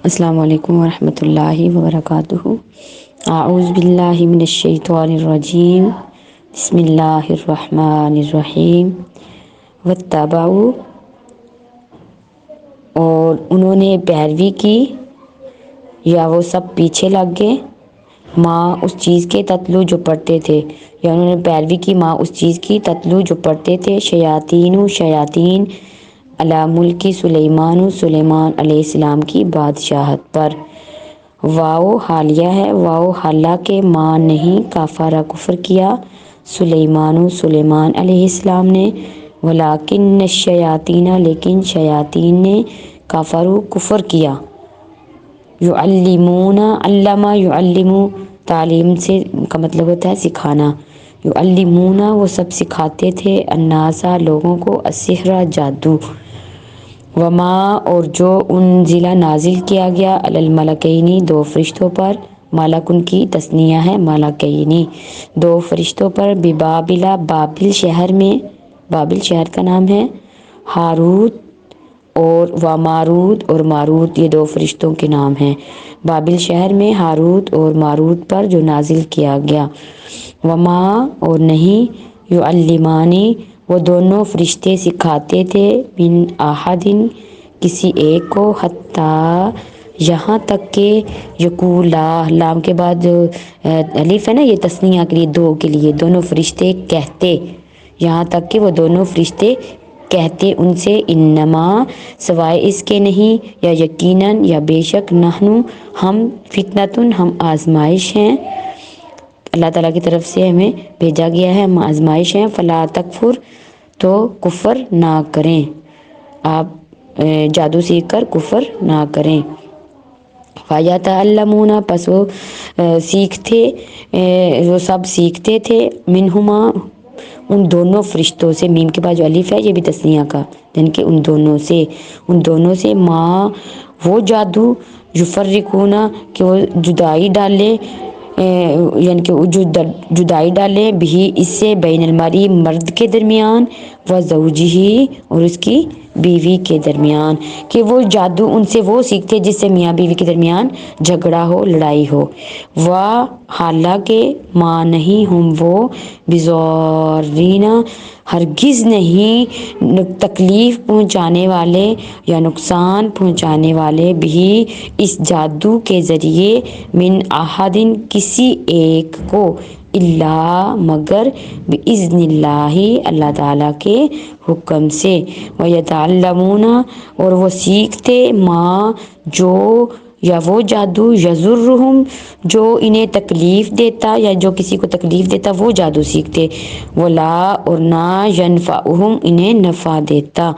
السلام علیکم ورحمۃ اللہ وبرکاتہ۔ اعوذ باللہ من الشیطان الرجیم، بسم اللہ الرحمن الرحیم۔ واتبعوا، اور انہوں نے پیروی کی یا وہ سب پیچھے لگ گئے، ماں اس چیز کے تتلو جو پڑھتے تھے، یا انہوں نے پیروی کی ماں اس چیز کی تتلو جو پڑھتے تھے، شیاطین علی ملک سلیمان، سلیمان علیہ السلام کی بادشاہت پر۔ واو حالیہ ہے، واو حالہ کے ماں نہیں کافارہ کفر کیا سلیمان علیہ السلام نے، ولیکن الشیاطین لیکن شیاطین نے کافروا کفر کیا۔ یعلمون، علمہ یعلم تعلیم سے کا مطلب ہوتا ہے سکھانا، یعلمون وہ سب سکھاتے تھے، الناسا لوگوں کو، السحر جادو، وما اور جو انزل نازل کیا گیا، علی الملکین دو فرشتوں پر، ملک ان کی تثنیہ ہے، ملکین دو فرشتوں پر، ببابل بابل شہر میں، بابل شہر کا نام ہے، ہاروت اور ماروت، اور ماروت یہ دو فرشتوں کے نام ہیں، بابل شہر میں ہاروت اور ماروت پر جو نازل کیا گیا۔ وما اور نہیں، یعلمانی وہ دونوں فرشتے سکھاتے تھے، من احد کسی ایک کو، حتیٰ یہاں تک کہ، یقولا لام کے بعد جو الف ہے نا یہ تثنیہ کے لیے، دو کے لیے، دونوں فرشتے کہتے، یہاں تک کہ وہ دونوں فرشتے کہتے ان سے، انما سوائے اس کے نہیں، یا یقیناً یا بے شک، نحنو ہم، فتنتن ہم آزمائش ہیں، اللہ تعالیٰ کی طرف سے ہمیں بھیجا گیا ہے، ہم آزمائش ہیں، فلا تکفر تو کفر نہ کریں، آپ جادو سیکھ کر کفر نہ کریں۔ فَيَتَعَلَّمُونَ پس وہ سیکھتے، وہ سب سیکھتے تھے، منہما ان دونوں فرشتوں سے، میم کے بعد جو الف ہے یہ بھی تثنیہ کا، یعنی کہ ان دونوں سے ماں وہ جادو، یفرقون کہ وہ جدائی ڈالے، یعنی کہ جدائی ڈالے، بھی اس سے، بین المرئی مرد کے درمیان، و زوجہ اور اس کی بیوی کے درمیان، کہ وہ جادو ان سے وہ سیکھتے جس سے میاں بیوی کے درمیان جھگڑا ہو، لڑائی ہو، حالانکہ ماں نہیں ہم وہ، بضارین ہرگز نہیں تکلیف پہنچانے والے یا نقصان پہنچانے والے، بھی اس جادو کے ذریعے، من احد کسی ایک کو، الا مگر، باذن اللہ اللہ تعالیٰ کے حکم سے، ویتعلمون اور وہ سیکھتے، ماں جو یا وہ جادو، یضرہم جو انہیں تکلیف دیتا، یا جو کسی کو تکلیف دیتا وہ جادو سیکھتے، ولا اور نہ، ینفعہم انہیں نفع دیتا،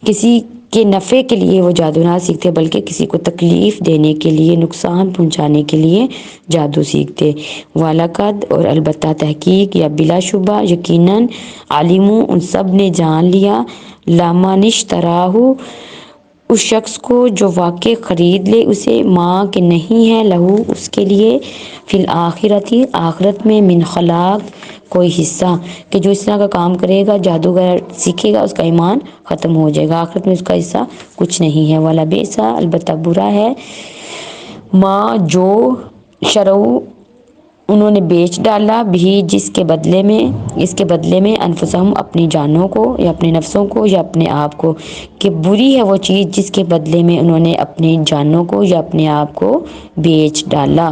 کسی کے نفع کے لیے وہ جادو نہ سیکھتے بلکہ کسی کو تکلیف دینے کے لیے، نقصان پہنچانے کے لیے جادو سیکھتے۔ وَلَقَدْ اور البتہ تحقیق یا بلا شبہ یقیناً، عَلِمُوا ان سب نے جان لیا، لَمَنِ اشْتَرَاهُ اس شخص کو جو واقع خرید لے اسے، ماں کہ نہیں ہے، لہو اس کے لیے، فی الآخرۃ آخرت میں، من خلاق کوئی حصہ، کہ جو اس طرح کا کام کرے گا، جادوگر سیکھے گا، اس کا ایمان ختم ہو جائے گا، آخرت میں اس کا حصہ کچھ نہیں ہے، وَلَبِئْسَ البتہ برا ہے، ماں جو شرعوا انہوں نے بیچ ڈالا، بھی جس کے بدلے میں، اس کے بدلے میں، انفسہم اپنی جانوں کو، یا اپنے نفسوں کو، یا اپنے آپ کو، کہ بری ہے وہ چیز جس کے بدلے میں انہوں نے اپنی جانوں کو یا اپنے آپ کو بیچ ڈالا،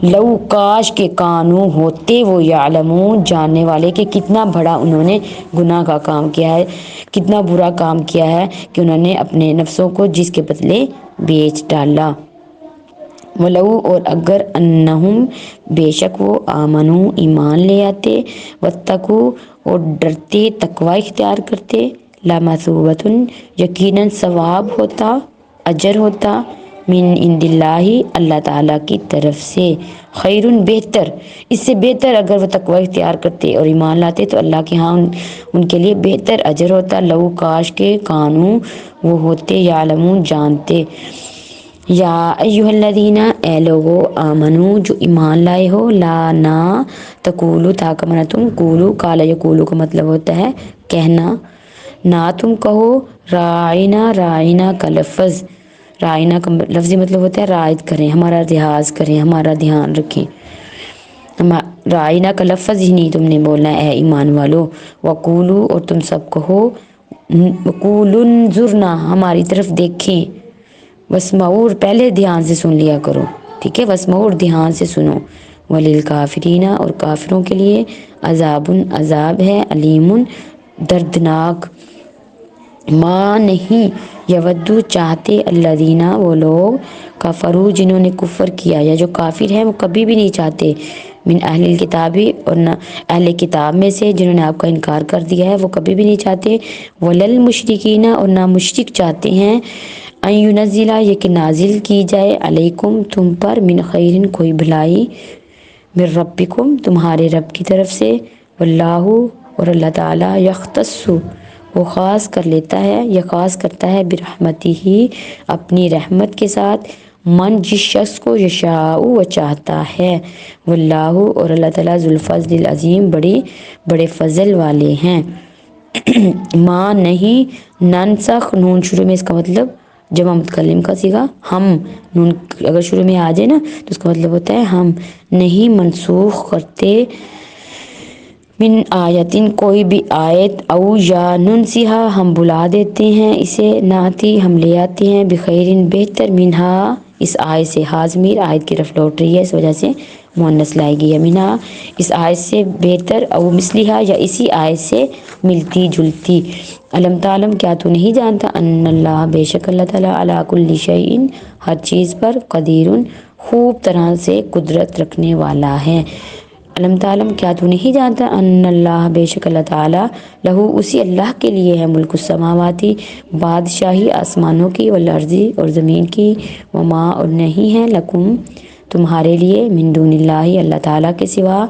لو کاش کے کانوا ہوتے وہ، یعلمون جاننے والے، کہ کتنا بڑا انہوں نے گناہ کا کام کیا ہے، کتنا برا کام کیا ہے کہ انہوں نے اپنے نفسوں کو جس کے بدلے بیچ ڈالا۔ وَلَوْ اور اگر، انہم بے شک وہ، آمنوا ایمان لے آتے، واتقوا اور ڈرتے، تقوی اختیار کرتے، لَمَثُوبَةٌ یقیناً ثواب ہوتا، اجر ہوتا، من عند اللہ اللہ تعالیٰ کی طرف سے، خیر بہتر، اس سے بہتر اگر وہ تقوی اختیار کرتے اور ایمان لاتے تو اللہ کے ہاں ان کے لیے بہتر اجر ہوتا، لو کاش کے، کانوا وہ ہوتے، یعلمون جانتے۔ یا ایھا الذین اے لوگو، آمنو جو ایمان لائے ہو، لا نہ، تقولوا تا کا معنی تم، قولوا قال یقول کا مطلب ہوتا ہے کہنا، نہ تم کہو، راعنا کا لفظ، رائنا کا لفظی مطلب ہوتا ہے رعایت کریں، ہمارا لحاظ کریں، ہمارا دھیان رکھیں۔ رائنا کا لفظ ہی نہیں تم نے بولنا اے ایمان والو، وقولو اور تم سب کہو، وقولوا انظرنا ہماری طرف دیکھیں، واسمعوا پہلے دھیان سے سن لیا کرو، ٹھیک ہے، واسمعوا دھیان سے سنو، وللکافرین اور کافروں کے لیے عذاب عذاب ہے، علیم دردناک، ماں نہیں یودو چاہتے الذین وہ لوگ کفروا جنہوں نے کفر کیا، یا جو کافر ہیں وہ کبھی بھی نہیں چاہتے، من اہل الکتابی اور نہ اہل کتاب میں سے جنہوں نے آپ کا انکار کر دیا ہے وہ کبھی بھی نہیں چاہتے، وللمشرکین اور نہ مشرک چاہتے ہیں، ان ینزل یہ کہ نازل کی جائے علیکم تم پر من خیر کوئی بھلائی، من ربکم تمہارے رب کی طرف سے، واللہ اور اللہ تعالیٰ یختص وہ خاص کر لیتا ہے یا خاص کرتا ہے برحمتہ ہی اپنی رحمت کے ساتھ، من جس شخص کو یشاء وہ چاہتا ہے، واللہ اور اللہ تعالیٰ ذو الفضل العظیم بڑے فضل والے ہیں۔ ماں نہیں ننسخ نون شروع میں، اس کا مطلب جمع متکلم کا صیغہ ہم، نون اگر شروع میں آ جائے نا تو اس کا مطلب ہوتا ہے ہم، نہیں منسوخ کرتے، من آیتن کوئی بھی آیت، او یا ننسیہا ہم بلا دیتے ہیں اسے، ناتی ہم لے آتے ہیں، بخیرن بہتر، منہا اس آیت سے، ہاضمیر آیت کی طرف لوٹ رہی ہے اس وجہ سے مؤنث لائے گی، منہا اس آیت سے بہتر، او مثلہا یا اسی آیت سے ملتی جلتی، علم تعلم کیا تو نہیں جانتا، ان اللہ بے شک اللہ تعالیٰ علی کل شیء ہر چیز پر قدیر خوب طرح سے قدرت رکھنے والا ہے، علم تعلم کیا تو نہیں جانتا، ان اللہ بے شک اللہ تعالیٰ لہو اسی اللہ کے لیے ہے، ملک السماواتی بادشاہی آسمانوں کی، والارضی اور زمین کی، وما اور نہیں ہے، لکم تمہارے لیے، من دون اللہ اللہ تعالیٰ کے سوا،